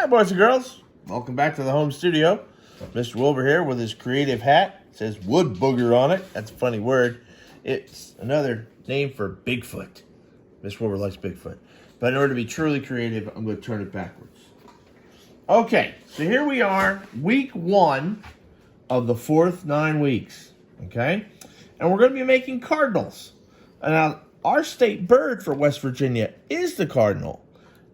Hi, boys and girls. Welcome back to the home studio. Mr. Wilbur here with his creative hat. It says wood booger on it. That's a funny word. It's another name for Bigfoot. Mr. Wilbur likes Bigfoot. But in order to be truly creative, I'm going to turn it backwards. Okay, so here we are, week 1 of the fourth 9 weeks. Okay? And we're going to be making cardinals. Now, our state bird for West Virginia is the cardinal.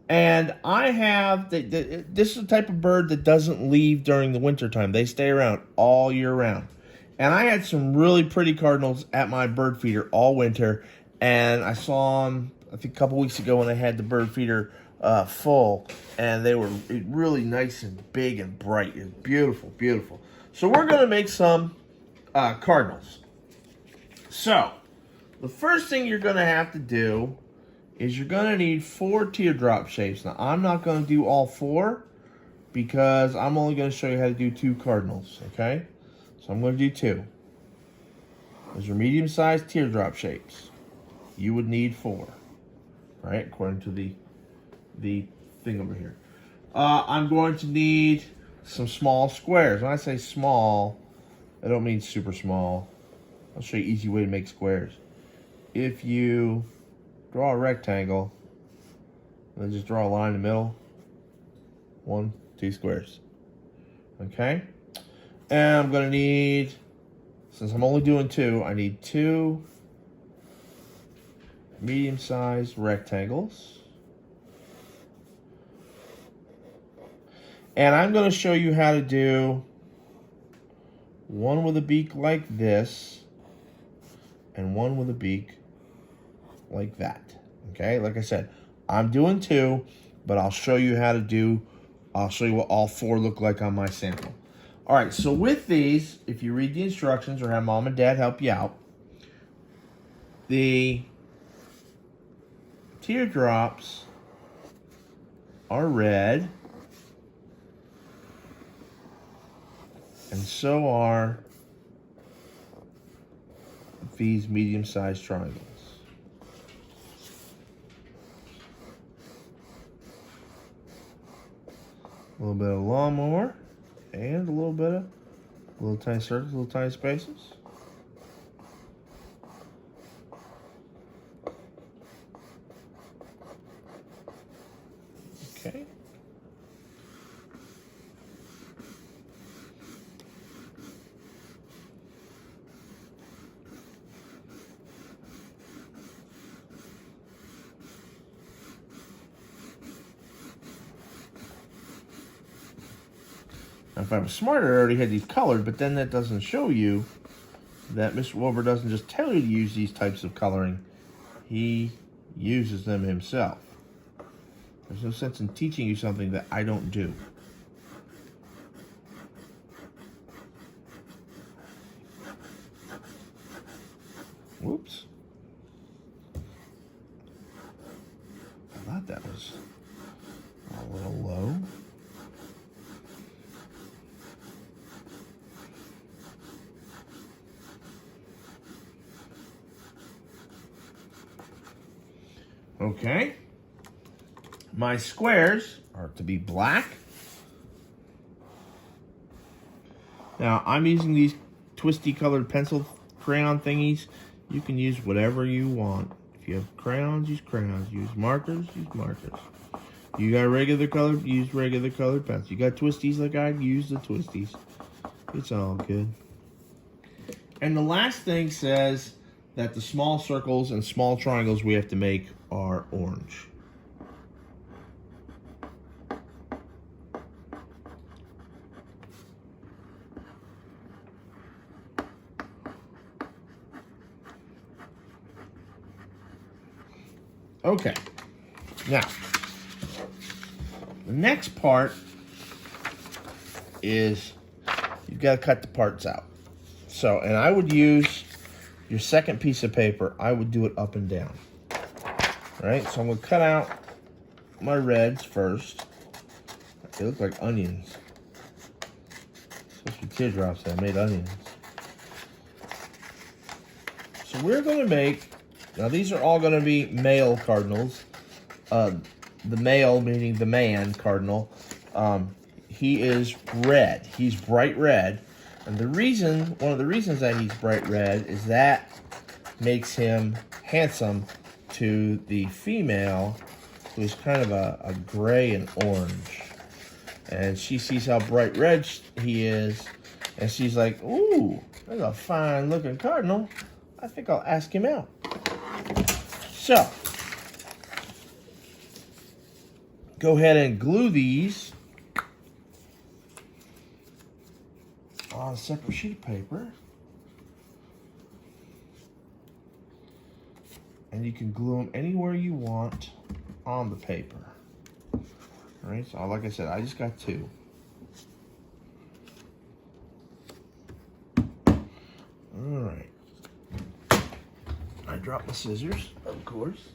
And I have, this is the type of bird that doesn't leave during the wintertime. They stay around all year round. And I had some really pretty cardinals at my bird feeder all winter. And I saw them, I think, a couple weeks ago when I had the bird feeder full. And they were really nice and big and bright. It's beautiful, beautiful. So we're going to make some cardinals. So, the first thing you're going to have to do is you're going to need 4 teardrop shapes. Now, I'm not going to do all 4 because I'm only going to show you how to do 2 cardinals, okay? So I'm going to do 2. Those are medium-sized teardrop shapes. You would need 4, right, according to the thing over here. I'm going to need some small squares. When I say small, I don't mean super small. I'll show you an easy way to make squares. If you draw a rectangle, and then just draw a line in the middle. 1, 2 squares. Okay? And I'm going to need, since I'm only doing 2, I need 2 medium-sized rectangles. And I'm going to show you how to do one with a beak like this, and one with a beak like that. Okay, like I said, I'm doing 2, but I'll show you how to do, I'll show you what all 4 look like on my sample. All right, so with these, if you read the instructions or have mom and dad help you out, the teardrops are red, and so are these medium-sized triangles. A little bit of lawnmower, and a little bit of little tiny circles, little tiny spaces. Okay. Now, if I was smarter, I already had these colored, but then that doesn't show you that Mr. Wilbur doesn't just tell you to use these types of coloring. He uses them himself. There's no sense in teaching you something that I don't do. Whoops. I thought that was a little low. Okay, my squares are to be black. Now, I'm using these twisty colored pencil crayon thingies. You can use whatever you want. If you have crayons, use crayons. Use markers, use markers. You got regular colored, use regular colored pencils. You got twisties like I use the twisties. It's all good. And the last thing says that the small circles and small triangles we have to make are orange. Okay, now, the next part is you've got to cut the parts out. So, and I would use your second piece of paper, I would do it up and down. All right, so I'm going to cut out my reds first. They look like onions. Supposed to be teardrops. I made onions. So we're going to make, now these are all going to be male cardinals. The male meaning the man cardinal, He is red. He's bright red. And one of the reasons that he's bright red is that makes him handsome to the female, who's kind of a gray and orange. And she sees how bright red he is, and she's like, ooh, that's a fine looking cardinal. I think I'll ask him out. So, go ahead and glue these on a separate sheet of paper. And you can glue them anywhere you want on the paper. All right, so like I said, I just got 2. All right. I dropped my scissors, of course.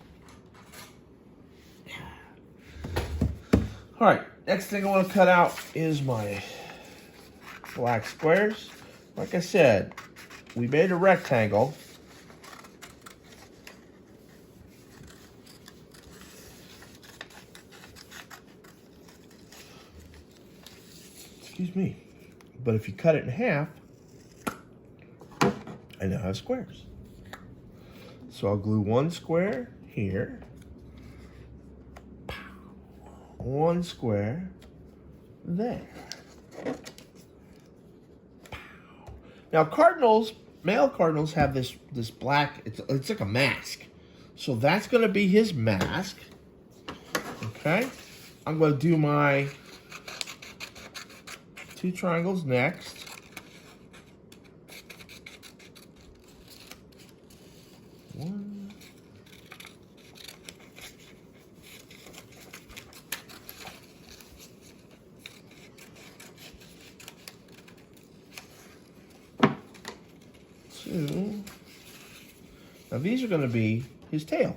All right, next thing I want to cut out is my black squares. Like I said, we made a rectangle. Excuse me. But if you cut it in half, I now have squares. So I'll glue one square here. One square there. Now cardinals, male cardinals have this black, it's like a mask. So that's gonna be his mask. Okay. I'm gonna do my 2 triangles next. One. Two. Now these are going to be his tail.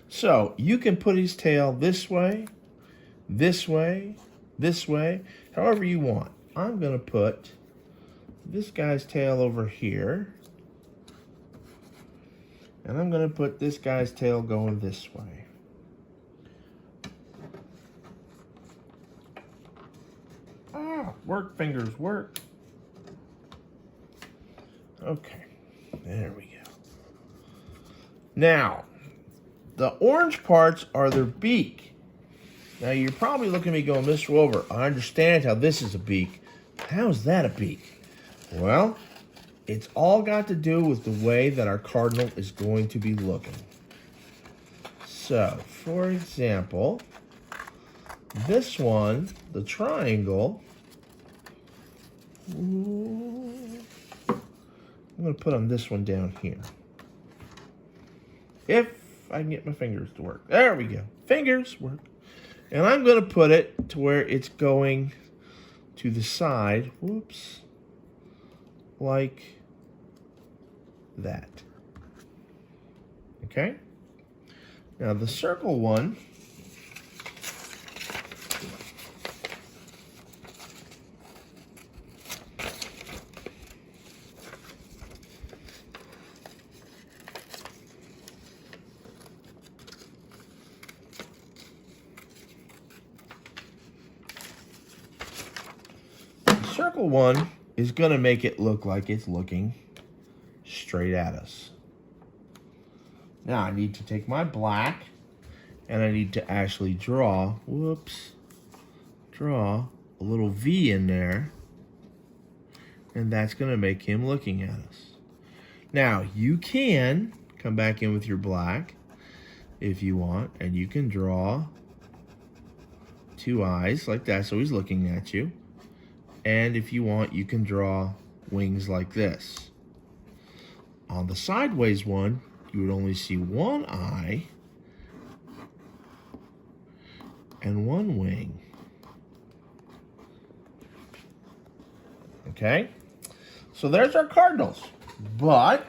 So you can put his tail this way, this way, this way, however you want. I'm going to put this guy's tail over here. And I'm going to put this guy's tail going this way. Ah, work, fingers, work. Okay, there we go. Now, the orange parts are their beak. Now, you're probably looking at me going, Mr. Wilbur, I understand how this is a beak. How is that a beak? Well, it's all got to do with the way that our cardinal is going to be looking. So, for example, this one, the triangle, I'm going to put on this one down here. If I can get my fingers to work. There we go. Fingers work. And I'm going to put it to where it's going to the side. Whoops. Like that. Okay? Now the circle one, is going to make it look like it's looking straight at us. Now I need to take my black and I need to actually draw a little V in there, and that's going to make him looking at us. Now you can come back in with your black if you want, and you can draw 2 eyes like that so he's looking at you. And if you want, you can draw wings like this. On the sideways one, you would only see 1 eye and 1 wing. Okay? So there's our cardinals. But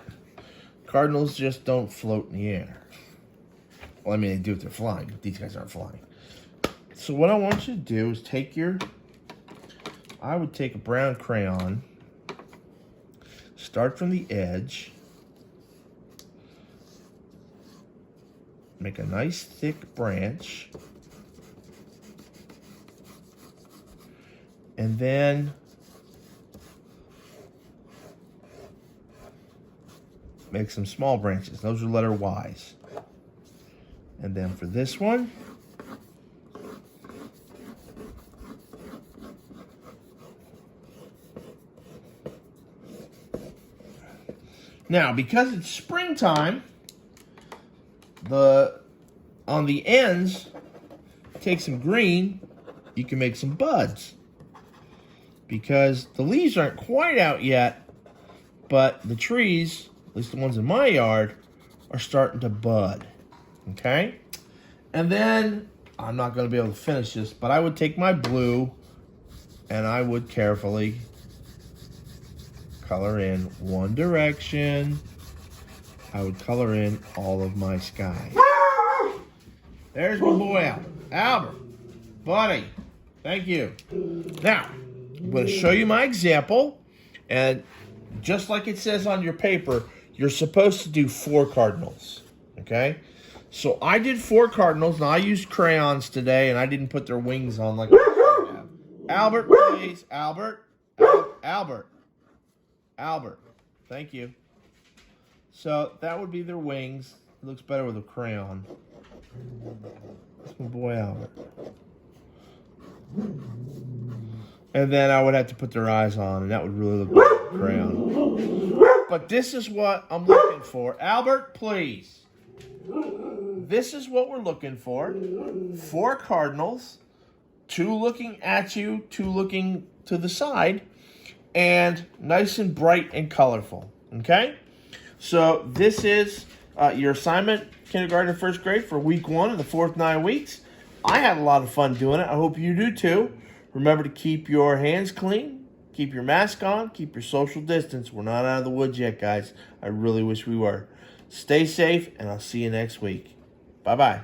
cardinals just don't float in the air. Well, I mean, they do if they're flying, but these guys aren't flying. So what I want you to do is I would take a brown crayon, start from the edge, make a nice thick branch, And then make some small branches. Those are letter Y's. And then for this one, now, because it's springtime, on the ends, take some green, you can make some buds. Because the leaves aren't quite out yet, but the trees, at least the ones in my yard, are starting to bud. Okay? And then, I'm not going to be able to finish this, but I would take my blue and I would carefully color in one direction. I would color in all of my sky. There's my boy Albert. Buddy, thank you. Now, I'm going to show you my example. And just like it says on your paper, you're supposed to do 4 cardinals. Okay? So I did 4 cardinals, and I used crayons today, and I didn't put their wings on like I should have. Albert, please. Albert. Albert. Albert. Thank you. So that would be their wings. It looks better with a crayon. That's my boy Albert. And then I would have to put their eyes on, and that would really look like a crayon. But this is what I'm looking for. Albert, please. This is what we're looking for. 4 cardinals. 2 looking at you, 2 looking to the side. And nice and bright and colorful. Okay? So this is your assignment, kindergarten and first grade, for week 1 of the 4th 9 weeks. I had a lot of fun doing it. I hope you do too. Remember to keep your hands clean, keep your mask on, keep your social distance. We're not out of the woods yet, guys. I really wish we were. Stay safe, and I'll see you next week. Bye-bye.